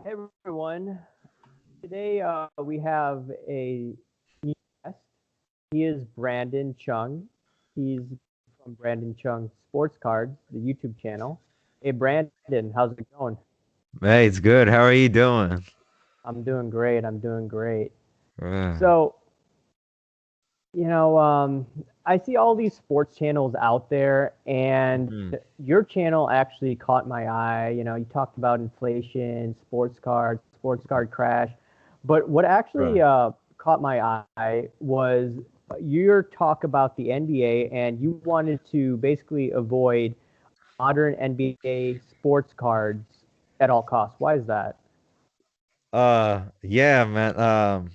Hey everyone. Today we have a new guest. He is Brandon Chung. He's from Brandon Chung Sports Cards, the YouTube channel. Hey Brandon, how's it going? Hey, it's good. How are you doing? I'm doing great. I'm doing great. Uh, So, you know, I see all these sports channels out there, and mhm, your channel actually caught my eye. You talked about inflation, sports cards, sports card crash, but what actually right. caught my eye was your talk about the NBA, and you wanted to basically avoid modern NBA sports cards at all costs. Why is that? Yeah, man.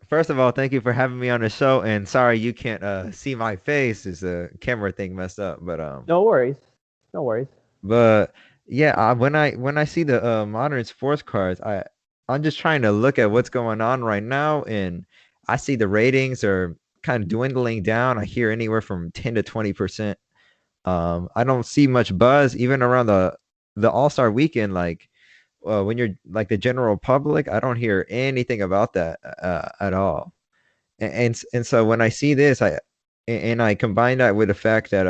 First of all, thank you for having me on the show. And sorry you can't see my face. Is the camera thing messed up. No worries. No worries. But yeah, when I see the modern sports cards, I'm just trying to look at what's going on right now, and I see the ratings are kind of dwindling down. I hear anywhere from 10 to 20%. I don't see much buzz even around the All-Star weekend. Like when you're like the general public, I don't hear anything about that at all. And so when I see this, I combine that with the fact that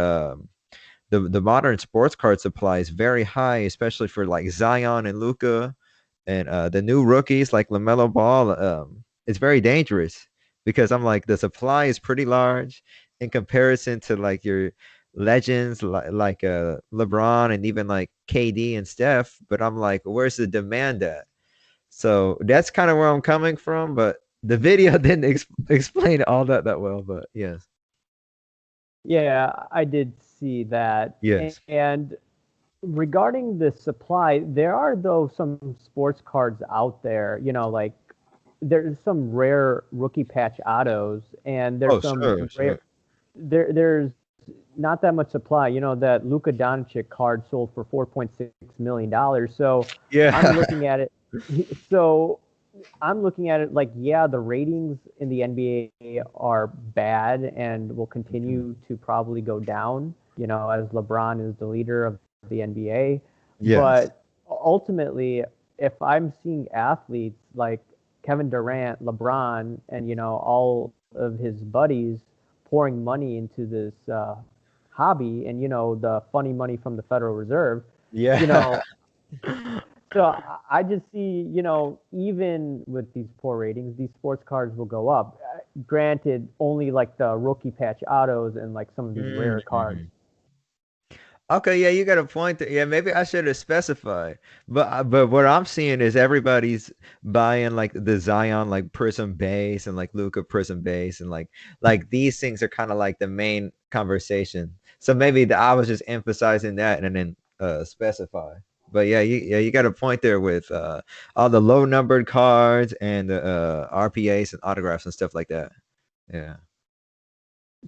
the modern sports card supply is very high, especially for like Zion and Luca, and the new rookies like LaMelo Ball. It's very dangerous because I'm like the supply is pretty large in comparison to like your legends like LeBron and even like KD and Steph. But I'm like, where's the demand at? So that's kind of where I'm coming from. But the video didn't explain all that well. But yes, Yeah, I did see that. yes. And regarding the supply, there are though some sports cards out there, like there's some rare rookie patch autos and Oh, there's some sure, rare sure. there's not that much supply. That Luka Doncic card sold for $4.6 million. So I'm Yeah. looking at it so I'm looking at it like, yeah, the ratings in the NBA are bad and will Mhm. continue to probably go down, as LeBron is the leader of the NBA. Yes. But ultimately, if I'm seeing athletes like Kevin Durant, LeBron, and, all of his buddies pouring money into this hobby and, the funny money from the Federal Reserve, you Yeah. know, so I just see, even with these poor ratings, these sports cards will go up. Granted, only like the rookie patch autos and like some of these rare cards. Mhm. Okay, yeah, you got a point there. Yeah, maybe I should have specified. But what I'm seeing is everybody's buying like the Zion like Prism base and like Luca Prism base and like these things are kind of like the main conversation. So maybe I was just emphasizing that and then specify. But yeah, you got a point there with all the low numbered cards and the RPAs and autographs and stuff like that. Yeah.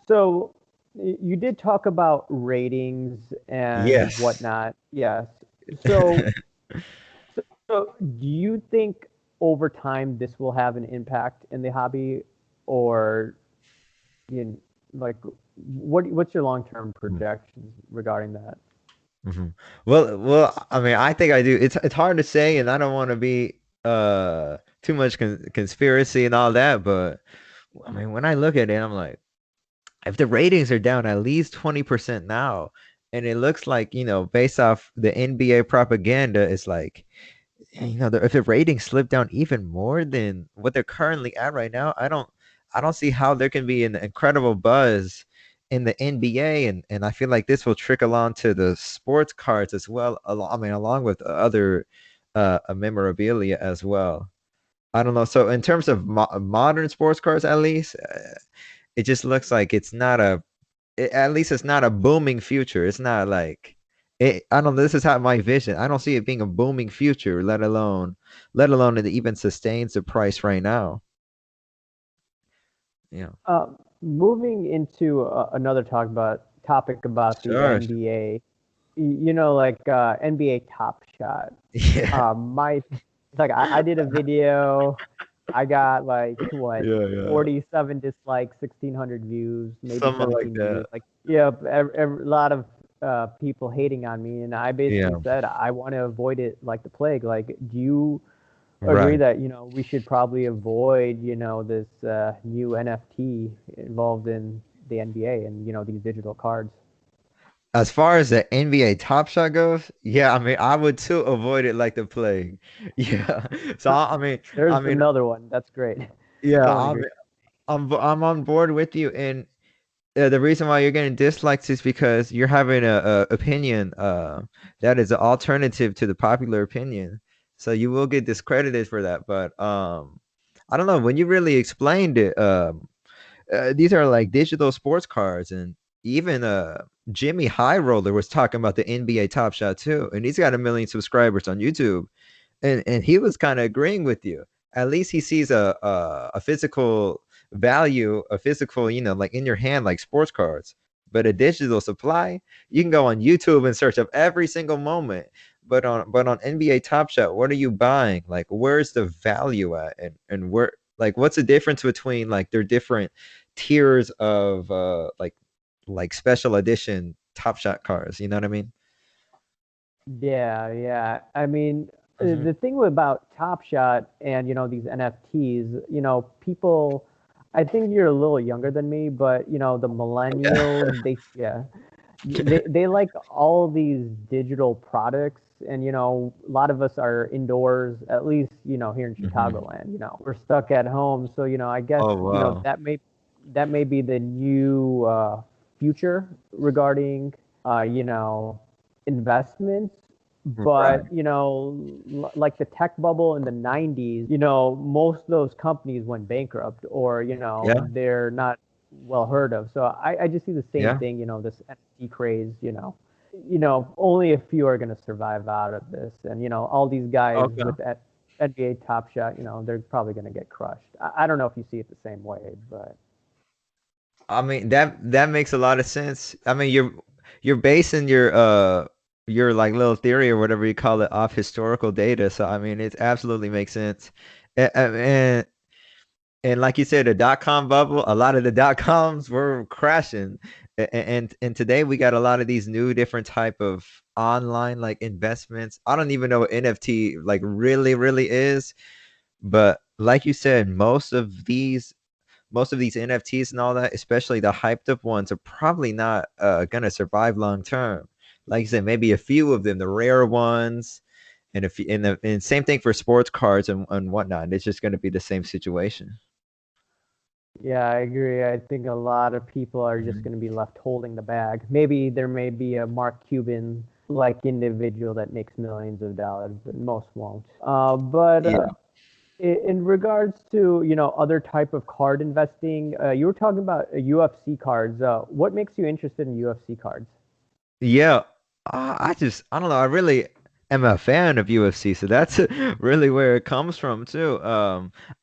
So you did talk about ratings and Yes. whatnot. Yes. So, so do you think over time this will have an impact in the hobby, or like what's your long term projections regarding that? Mhm. Well, I mean, I think I do. It's hard to say, and I don't want to be too much conspiracy and all that, but I mean, when I look at it, I'm like, if the ratings are down at least 20% now, and it looks like, based off the NBA propaganda, it's like, if the ratings slip down even more than what they're currently at right now, I don't see how there can be an incredible buzz in the NBA, and I feel like this will trickle on to the sports cards as well. I mean, along with other memorabilia as well. I don't know. So in terms of modern sports cards, at least, it just looks like at least it's not a booming future. It's not like I don't know. This is how my vision. I don't see it being a booming future, let alone it even sustains the price right now. Yeah. Moving into another topic about the Sure. NBA, like NBA Top Shot. Yeah. My like I did a video. I got like what Yeah. Yeah. 47 dislikes, 1,600 views, maybe Something like 17 views. that. Like, yeah, a lot of people hating on me, and I Yeah. basically said I want to avoid it like the plague. Like, do you agree Right. that we should probably avoid this new NFT involved in the NBA and these digital cards? As far as the NBA Top Shot goes, yeah, I mean, I would too avoid it like the plague. Yeah. So I There's mean, another one. That's great. yeah, Going agree. I'm on board with you, and the reason why you're getting dislikes is because you're having a opinion that is an alternative to the popular opinion. So you will get discredited for that. But I don't know when you really explained it. These are like digital sports cards, and even Jimmy High Roller was talking about the NBA Top Shot too, and he's got 1 million subscribers on YouTube, and he was kind of agreeing with you. At least he sees a physical value, a physical, like in your hand, like sports cards. But a digital supply, you can go on YouTube and search up every single moment. But on NBA Top Shot, what are you buying? Like, where's the value at, and where, like, what's the difference between like their different tiers of like special edition Top Shot cards? You know what I mean? Yeah, yeah. I mean, Hmm. the thing about Top Shot and these NFTs, people. I think you're a little younger than me, but the millennials, yeah, they like all these digital products, and a lot of us are indoors, at least here in Hmm. Chicagoland. We're stuck at home, so I guess Oh wow. that may be the new future regarding investments. Right. But like the tech bubble in the 90s, most of those companies went bankrupt, or Yeah. they're not well heard of. So I just see the same Yeah. thing, this NFT craze. Only a few are going to survive out of this, and all these guys Okay. with that NBA Top Shot, they're probably going to get crushed. I don't know if you see it the same way, but I mean that makes a lot of sense. I mean you're basing your like little theory or whatever you call it off historical data. So I mean it absolutely makes sense. And like you said, the dot com bubble, a lot of the dot coms were crashing. And today we got a lot of these new different type of online like investments. I don't even know what NFT like really is, but like you said, most of these NFTs and all that, especially the hyped up ones, are probably not gonna survive long term. Like you said, maybe a few of them, the rare ones, and if and same thing for sports cards and whatnot. It's just gonna be the same situation. yeah, I agree. I think a lot of people are just Mhm. going to be left holding the bag. Maybe there may be a Mark Cuban like individual that makes millions of dollars, but most won't. But Yeah. in regards to other type of card investing, you were talking about UFC cards. What makes you interested in UFC cards? Yeah, I don't know. I really am a fan of UFC, so that's really where it comes from too.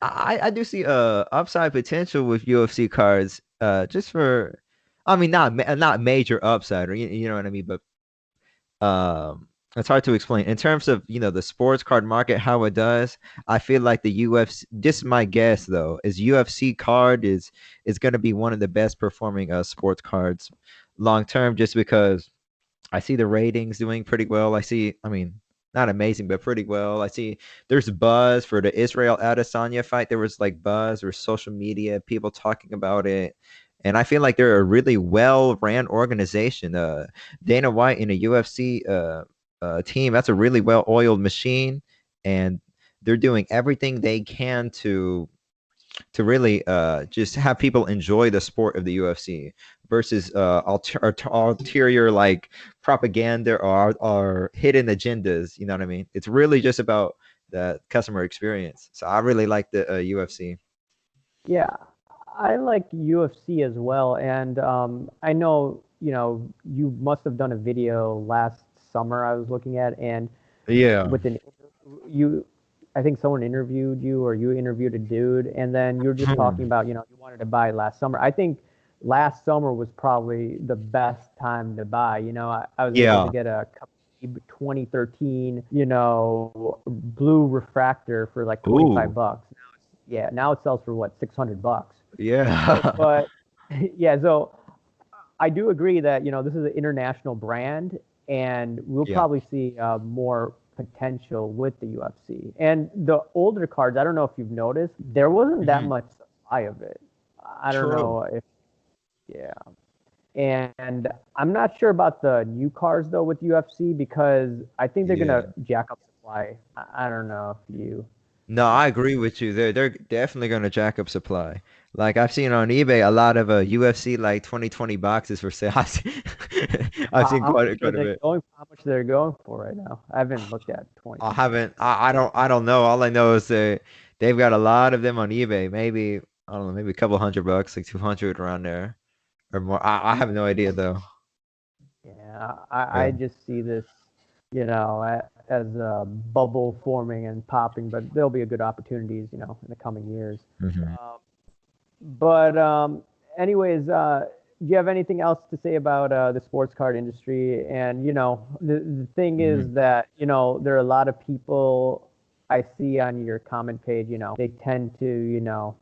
I do see upside potential with UFC cards. Just for, I mean, not major upside, or you know what I mean, but it's hard to explain in terms of the sports card market how it does. I feel like the UFC, just my guess though, is UFC card is going to be one of the best performing sports cards long term, just because I see the ratings doing pretty well. I mean, not amazing, but pretty well. I see there's buzz for the Israel Adesanya fight. There was like buzz or social media, people talking about it. And I feel like they're a really well ran organization. Dana White in a UFC team, that's a really well oiled machine. And they're doing everything they can to really just have people enjoy the sport of the UFC versus ulterior like propaganda or hidden agendas. You know what I mean? It's really just about the customer experience. So I really like the UFC. Yeah, I like UFC as well, and I know you must have done a video last summer I was looking at, and Yeah. with an you I think someone interviewed you, or you interviewed a dude, and then you were just talking Hmm. about you wanted to buy last summer. I think last summer was probably the best time to buy. I was able to Yeah. get a 2013 blue refractor for like Ooh. 25 bucks. Yeah, now it sells for what, 600 bucks. Yeah. But yeah, so I do agree that this is an international brand, and we'll Yeah. probably see more potential with the UFC. And the older cards, I don't know if you've noticed, there wasn't that Hmm. much supply of it. I don't True. know if yeah. And I'm not sure about the new cars though with UFC because I think they're Yeah. gonna jack up supply. I don't know if you No, know. I agree with you. They're definitely gonna jack up supply. Like I've seen on eBay a lot of UFC like 2020 boxes for sale. I've seen How much are quite a they bit. going? How much they're going for right now? I haven't looked at I 2020. haven't. I don't know. All I know is they've got a lot of them on eBay. Maybe I don't know. Maybe a couple $100, like 200 around there or more. I have no idea though. Yeah, Yeah. I just see this, as a bubble forming and popping, but there'll be a good opportunities, in the coming years. Hmm. Um, but anyways, do you have anything else to say about the sports card industry? And the thing Hmm. is that there are a lot of people I see on your comment page. They tend to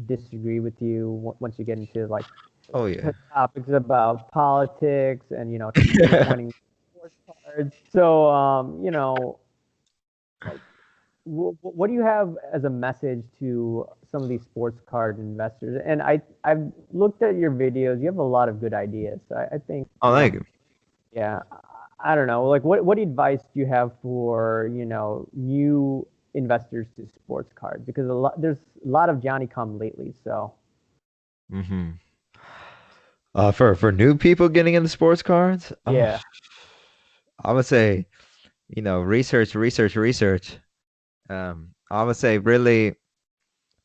disagree with you once you get into like Oh yeah. topics about politics and people pointing sports cards. So like what do you have as a message to some of these sports card investors? And I've looked at your videos. You have a lot of good ideas. So I think Oh, thank you. yeah. I don't know. Like what advice do you have for new investors to sports cards? Because there's a lot of Johnny come lately. So Hmm. For new people getting into sports cards, yeah. I would say, research, research, research. I would say really,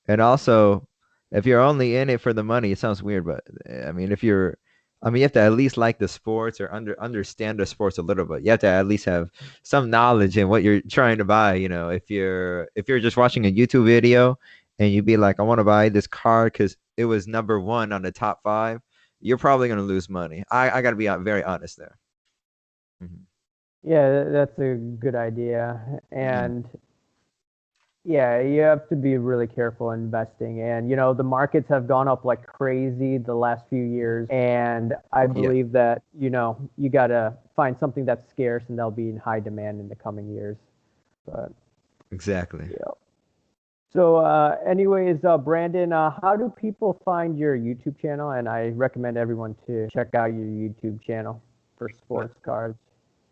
and also, if you're only in it for the money, it sounds weird, but I mean, you have to at least like the sports or understand the sports a little bit. You have to at least have some knowledge in what you're trying to buy. If you're just watching a YouTube video and you'd be like, I want to buy this card because it was number one on the top five, you're probably gonna lose money. I got to be very honest there. Hmm. Yeah, that's a good idea. Hmm. And yeah, you have to be really careful investing. And, the markets have gone up like crazy the last few years. And I Yeah, believe that, you got to find something that's scarce and they'll be in high demand in the coming years. But exactly. yeah. So, anyways, Brandon, how do people find your YouTube channel? And I recommend everyone to check out your YouTube channel for sports cards.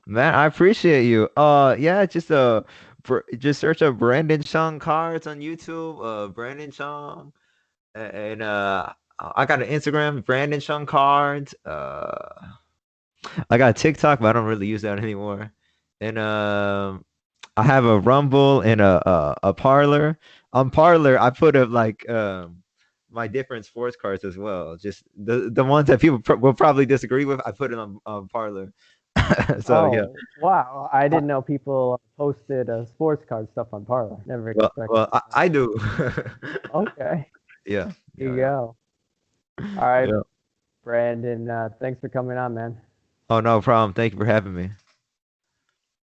Man, I appreciate you. Yeah, just search up Brandon Chung Cards on YouTube. Brandon Chung, and I got an Instagram, Brandon Chung Cards. I got TikTok, but I don't really use that anymore. And I have a Rumble and a Parlor. On Parlor, I put up like my different sports cards as well. Just the ones that people will probably disagree with. I put it on Parlor. So yeah. Oh, wow. I didn't know people posted sports card stuff on Parlor. Never Well, expected that. I do. Okay. Yeah, Here you yeah, go. All right, yeah. Brandon. Thanks for coming on, man. Oh, no problem. Thank you for having me.